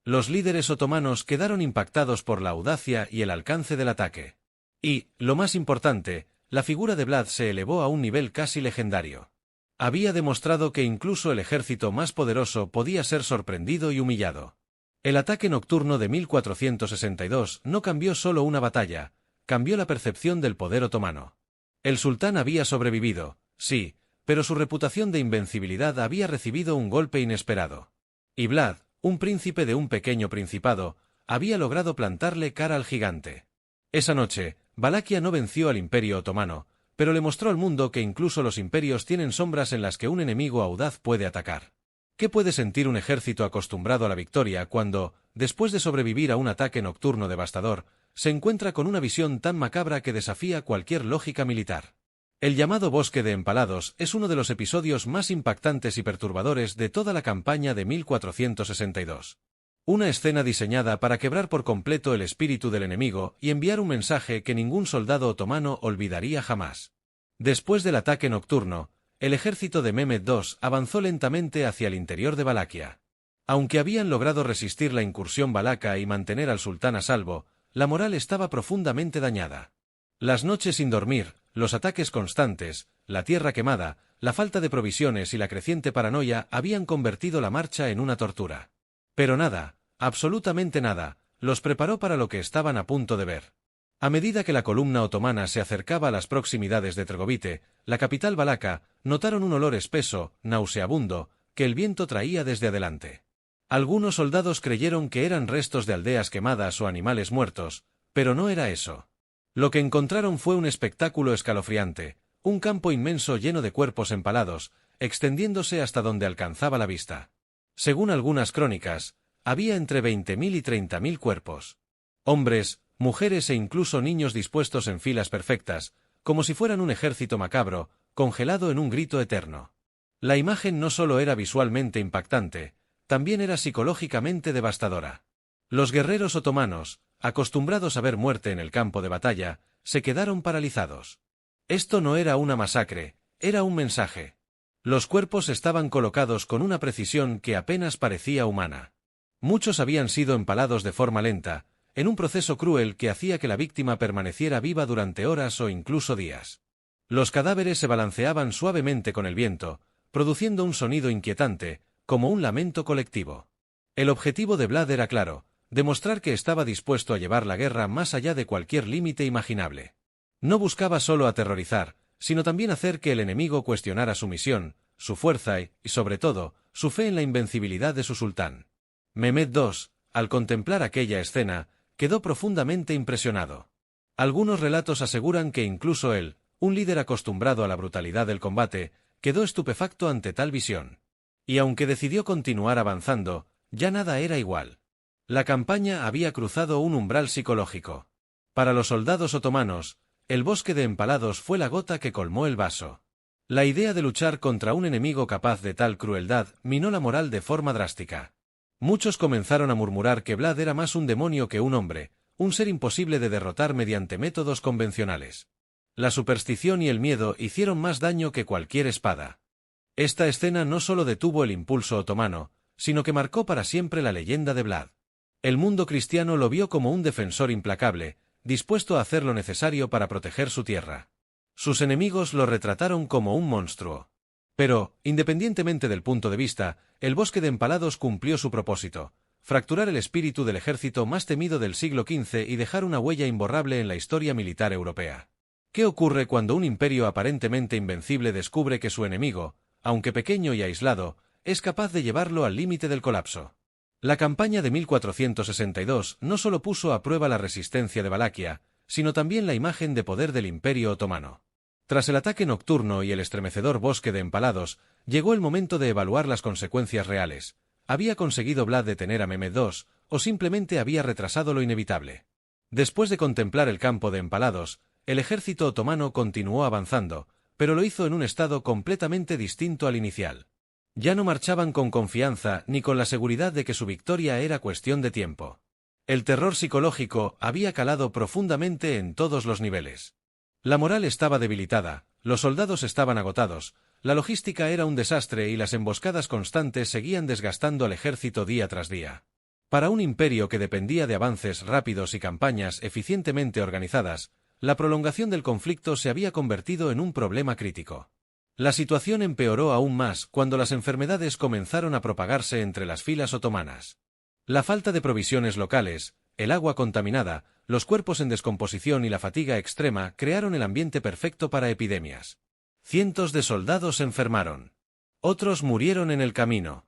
Los líderes otomanos quedaron impactados por la audacia y el alcance del ataque. Y, lo más importante, la figura de Vlad se elevó a un nivel casi legendario. Había demostrado que incluso el ejército más poderoso podía ser sorprendido y humillado. El ataque nocturno de 1462 no cambió solo una batalla, cambió la percepción del poder otomano. El sultán había sobrevivido, sí, pero su reputación de invencibilidad había recibido un golpe inesperado. Y Vlad, un príncipe de un pequeño principado, había logrado plantarle cara al gigante. Esa noche, Valaquia no venció al Imperio otomano, pero le mostró al mundo que incluso los imperios tienen sombras en las que un enemigo audaz puede atacar. ¿Qué puede sentir un ejército acostumbrado a la victoria cuando, después de sobrevivir a un ataque nocturno devastador, se encuentra con una visión tan macabra que desafía cualquier lógica militar? El llamado Bosque de Empalados es uno de los episodios más impactantes y perturbadores de toda la campaña de 1462. Una escena diseñada para quebrar por completo el espíritu del enemigo y enviar un mensaje que ningún soldado otomano olvidaría jamás. Después del ataque nocturno, el ejército de Mehmed II avanzó lentamente hacia el interior de Valaquia. Aunque habían logrado resistir la incursión valaca y mantener al sultán a salvo, la moral estaba profundamente dañada. Las noches sin dormir, los ataques constantes, la tierra quemada, la falta de provisiones y la creciente paranoia habían convertido la marcha en una tortura. Pero nada, absolutamente nada, los preparó para lo que estaban a punto de ver. A medida que la columna otomana se acercaba a las proximidades de Trgovite, la capital valaca, notaron un olor espeso, nauseabundo, que el viento traía desde adelante. Algunos soldados creyeron que eran restos de aldeas quemadas o animales muertos, pero no era eso. Lo que encontraron fue un espectáculo escalofriante, un campo inmenso lleno de cuerpos empalados, extendiéndose hasta donde alcanzaba la vista. Según algunas crónicas, había entre 20.000 y 30.000 cuerpos. Hombres, mujeres e incluso niños dispuestos en filas perfectas, como si fueran un ejército macabro, congelado en un grito eterno. La imagen no solo era visualmente impactante, también era psicológicamente devastadora. Los guerreros otomanos, acostumbrados a ver muerte en el campo de batalla, se quedaron paralizados. Esto no era una masacre, era un mensaje. Los cuerpos estaban colocados con una precisión que apenas parecía humana. Muchos habían sido empalados de forma lenta, en un proceso cruel que hacía que la víctima permaneciera viva durante horas o incluso días. Los cadáveres se balanceaban suavemente con el viento, produciendo un sonido inquietante, como un lamento colectivo. El objetivo de Vlad era claro: demostrar que estaba dispuesto a llevar la guerra más allá de cualquier límite imaginable. No buscaba solo aterrorizar, sino también hacer que el enemigo cuestionara su misión, su fuerza y, sobre todo, su fe en la invencibilidad de su sultán. Mehmed II, al contemplar aquella escena, quedó profundamente impresionado. Algunos relatos aseguran que incluso él, un líder acostumbrado a la brutalidad del combate, quedó estupefacto ante tal visión. Y aunque decidió continuar avanzando, ya nada era igual. La campaña había cruzado un umbral psicológico. Para los soldados otomanos, el bosque de empalados fue la gota que colmó el vaso. La idea de luchar contra un enemigo capaz de tal crueldad minó la moral de forma drástica. Muchos comenzaron a murmurar que Vlad era más un demonio que un hombre, un ser imposible de derrotar mediante métodos convencionales. La superstición y el miedo hicieron más daño que cualquier espada. Esta escena no solo detuvo el impulso otomano, sino que marcó para siempre la leyenda de Vlad. El mundo cristiano lo vio como un defensor implacable, dispuesto a hacer lo necesario para proteger su tierra. Sus enemigos lo retrataron como un monstruo. Pero, independientemente del punto de vista, el bosque de empalados cumplió su propósito: fracturar el espíritu del ejército más temido del siglo XV y dejar una huella imborrable en la historia militar europea. ¿Qué ocurre cuando un imperio aparentemente invencible descubre que su enemigo, aunque pequeño y aislado, es capaz de llevarlo al límite del colapso? La campaña de 1462 no solo puso a prueba la resistencia de Valaquia, sino también la imagen de poder del Imperio otomano. Tras el ataque nocturno y el estremecedor bosque de empalados, llegó el momento de evaluar las consecuencias reales. ¿Había conseguido Vlad detener a Mehmed II, o simplemente había retrasado lo inevitable? Después de contemplar el campo de empalados, el ejército otomano continuó avanzando, pero lo hizo en un estado completamente distinto al inicial. Ya no marchaban con confianza ni con la seguridad de que su victoria era cuestión de tiempo. El terror psicológico había calado profundamente en todos los niveles. La moral estaba debilitada, los soldados estaban agotados, la logística era un desastre y las emboscadas constantes seguían desgastando al ejército día tras día. Para un imperio que dependía de avances rápidos y campañas eficientemente organizadas, la prolongación del conflicto se había convertido en un problema crítico. La situación empeoró aún más cuando las enfermedades comenzaron a propagarse entre las filas otomanas. La falta de provisiones locales, el agua contaminada, los cuerpos en descomposición y la fatiga extrema crearon el ambiente perfecto para epidemias. Cientos de soldados se enfermaron. Otros murieron en el camino.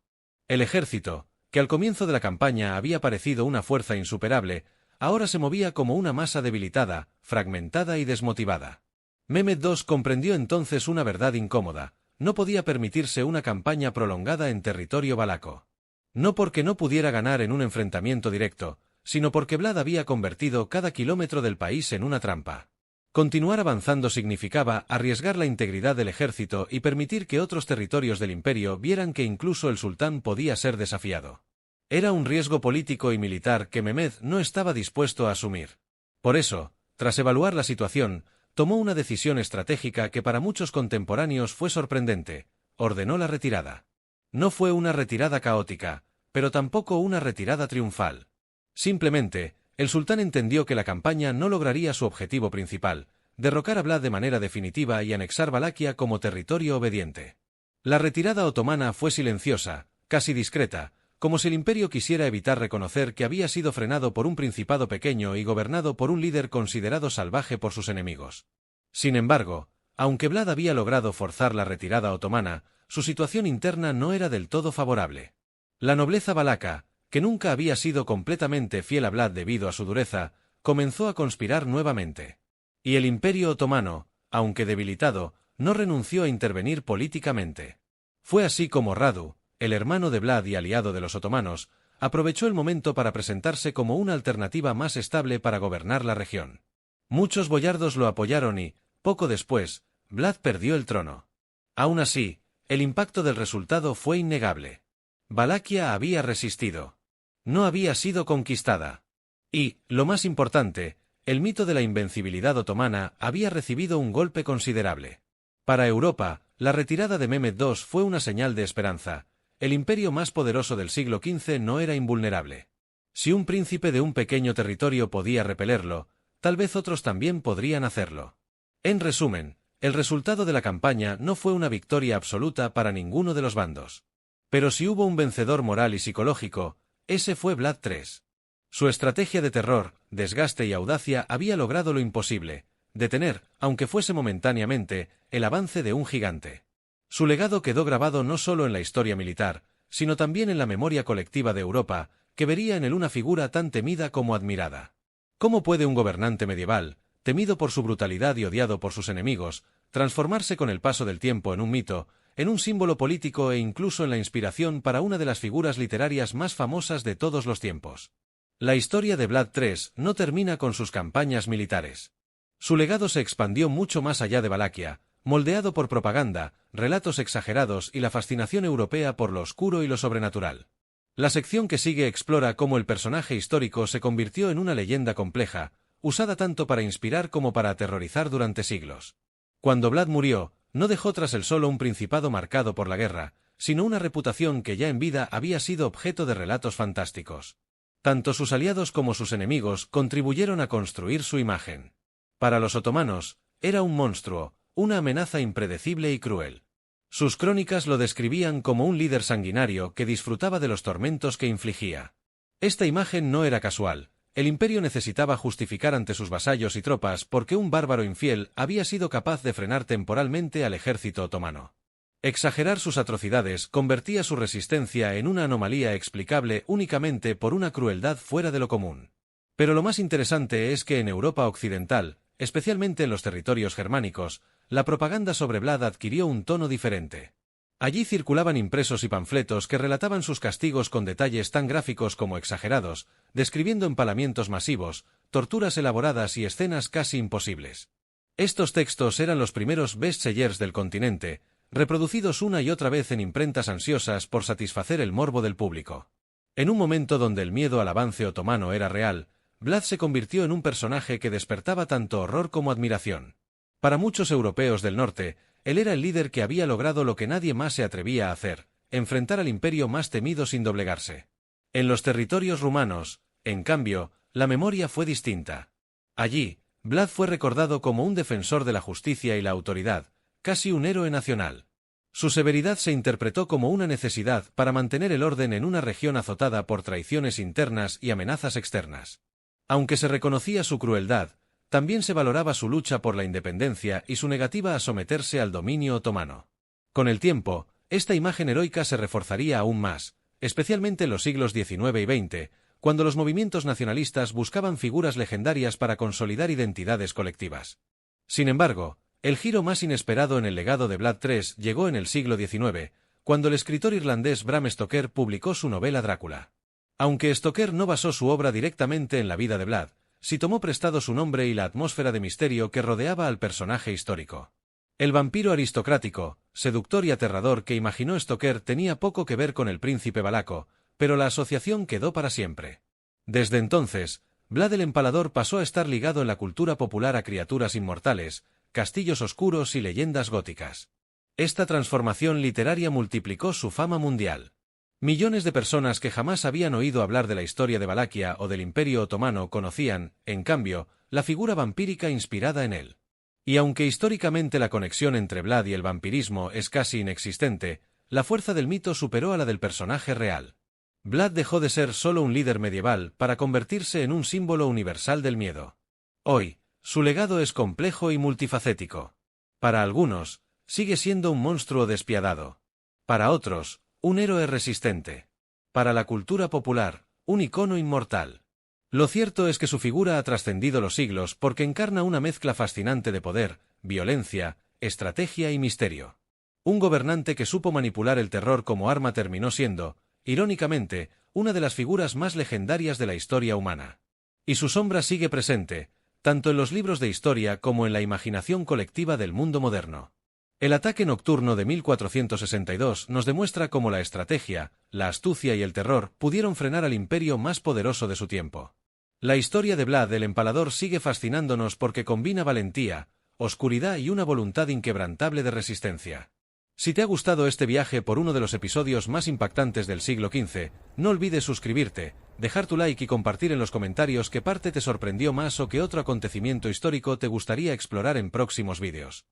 El ejército, que al comienzo de la campaña había parecido una fuerza insuperable, ahora se movía como una masa debilitada, fragmentada y desmotivada. Mehmed II comprendió entonces una verdad incómoda: no podía permitirse una campaña prolongada en territorio valaco. No porque no pudiera ganar en un enfrentamiento directo, sino porque Vlad había convertido cada kilómetro del país en una trampa. Continuar avanzando significaba arriesgar la integridad del ejército y permitir que otros territorios del imperio vieran que incluso el sultán podía ser desafiado. Era un riesgo político y militar que Mehmed no estaba dispuesto a asumir. Por eso, tras evaluar la situación, tomó una decisión estratégica que para muchos contemporáneos fue sorprendente: ordenó la retirada. No fue una retirada caótica, pero tampoco una retirada triunfal. Simplemente, el sultán entendió que la campaña no lograría su objetivo principal, derrocar a Vlad de manera definitiva y anexar Valaquia como territorio obediente. La retirada otomana fue silenciosa, casi discreta, como si el imperio quisiera evitar reconocer que había sido frenado por un principado pequeño y gobernado por un líder considerado salvaje por sus enemigos. Sin embargo, aunque Vlad había logrado forzar la retirada otomana, su situación interna no era del todo favorable. La nobleza valaca, que nunca había sido completamente fiel a Vlad debido a su dureza, comenzó a conspirar nuevamente. Y el imperio otomano, aunque debilitado, no renunció a intervenir políticamente. Fue así como Radu, el hermano de Vlad y aliado de los otomanos, aprovechó el momento para presentarse como una alternativa más estable para gobernar la región. Muchos boyardos lo apoyaron y, poco después, Vlad perdió el trono. Aún así, el impacto del resultado fue innegable. Valaquia había resistido. No había sido conquistada. Y, lo más importante, el mito de la invencibilidad otomana había recibido un golpe considerable. Para Europa, la retirada de Mehmed II fue una señal de esperanza. El imperio más poderoso del siglo XV no era invulnerable. Si un príncipe de un pequeño territorio podía repelerlo, tal vez otros también podrían hacerlo. En resumen, el resultado de la campaña no fue una victoria absoluta para ninguno de los bandos. Pero si hubo un vencedor moral y psicológico, ese fue Vlad III. Su estrategia de terror, desgaste y audacia había logrado lo imposible: detener, aunque fuese momentáneamente, el avance de un gigante. Su legado quedó grabado no solo en la historia militar, sino también en la memoria colectiva de Europa, que vería en él una figura tan temida como admirada. ¿Cómo puede un gobernante medieval, temido por su brutalidad y odiado por sus enemigos, transformarse con el paso del tiempo en un mito, en un símbolo político e incluso en la inspiración para una de las figuras literarias más famosas de todos los tiempos? La historia de Vlad III no termina con sus campañas militares. Su legado se expandió mucho más allá de Valaquia, moldeado por propaganda, relatos exagerados y la fascinación europea por lo oscuro y lo sobrenatural. La sección que sigue explora cómo el personaje histórico se convirtió en una leyenda compleja, usada tanto para inspirar como para aterrorizar durante siglos. Cuando Vlad murió, no dejó tras él solo un principado marcado por la guerra, sino una reputación que ya en vida había sido objeto de relatos fantásticos. Tanto sus aliados como sus enemigos contribuyeron a construir su imagen. Para los otomanos, era un monstruo, una amenaza impredecible y cruel. Sus crónicas lo describían como un líder sanguinario que disfrutaba de los tormentos que infligía. Esta imagen no era casual. El imperio necesitaba justificar ante sus vasallos y tropas por qué un bárbaro infiel había sido capaz de frenar temporalmente al ejército otomano. Exagerar sus atrocidades convertía su resistencia en una anomalía explicable únicamente por una crueldad fuera de lo común. Pero lo más interesante es que en Europa occidental, especialmente en los territorios germánicos, la propaganda sobre Vlad adquirió un tono diferente. Allí circulaban impresos y panfletos que relataban sus castigos con detalles tan gráficos como exagerados, describiendo empalamientos masivos, torturas elaboradas y escenas casi imposibles. Estos textos eran los primeros bestsellers del continente, reproducidos una y otra vez en imprentas ansiosas por satisfacer el morbo del público. En un momento donde el miedo al avance otomano era real, Vlad se convirtió en un personaje que despertaba tanto horror como admiración. Para muchos europeos del norte, él era el líder que había logrado lo que nadie más se atrevía a hacer: enfrentar al imperio más temido sin doblegarse. En los territorios rumanos, en cambio, la memoria fue distinta. Allí, Vlad fue recordado como un defensor de la justicia y la autoridad, casi un héroe nacional. Su severidad se interpretó como una necesidad para mantener el orden en una región azotada por traiciones internas y amenazas externas. Aunque se reconocía su crueldad, también se valoraba su lucha por la independencia y su negativa a someterse al dominio otomano. Con el tiempo, esta imagen heroica se reforzaría aún más, especialmente en los siglos XIX y XX, cuando los movimientos nacionalistas buscaban figuras legendarias para consolidar identidades colectivas. Sin embargo, el giro más inesperado en el legado de Vlad III llegó en el siglo XIX, cuando el escritor irlandés Bram Stoker publicó su novela Drácula. Aunque Stoker no basó su obra directamente en la vida de Vlad, sí tomó prestado su nombre y la atmósfera de misterio que rodeaba al personaje histórico. El vampiro aristocrático, seductor y aterrador que imaginó Stoker tenía poco que ver con el príncipe valaco, pero la asociación quedó para siempre. Desde entonces, Vlad el Empalador pasó a estar ligado en la cultura popular a criaturas inmortales, castillos oscuros y leyendas góticas. Esta transformación literaria multiplicó su fama mundial. Millones de personas que jamás habían oído hablar de la historia de Valaquia o del Imperio Otomano conocían, en cambio, la figura vampírica inspirada en él. Y aunque históricamente la conexión entre Vlad y el vampirismo es casi inexistente, la fuerza del mito superó a la del personaje real. Vlad dejó de ser solo un líder medieval para convertirse en un símbolo universal del miedo. Hoy, su legado es complejo y multifacético. Para algunos, sigue siendo un monstruo despiadado. Para otros, un héroe resistente. Para la cultura popular, un icono inmortal. Lo cierto es que su figura ha trascendido los siglos porque encarna una mezcla fascinante de poder, violencia, estrategia y misterio. Un gobernante que supo manipular el terror como arma terminó siendo, irónicamente, una de las figuras más legendarias de la historia humana. Y su sombra sigue presente, tanto en los libros de historia como en la imaginación colectiva del mundo moderno. El ataque nocturno de 1462 nos demuestra cómo la estrategia, la astucia y el terror pudieron frenar al imperio más poderoso de su tiempo. La historia de Vlad el Empalador sigue fascinándonos porque combina valentía, oscuridad y una voluntad inquebrantable de resistencia. Si te ha gustado este viaje por uno de los episodios más impactantes del siglo XV, no olvides suscribirte, dejar tu like y compartir en los comentarios qué parte te sorprendió más o qué otro acontecimiento histórico te gustaría explorar en próximos vídeos.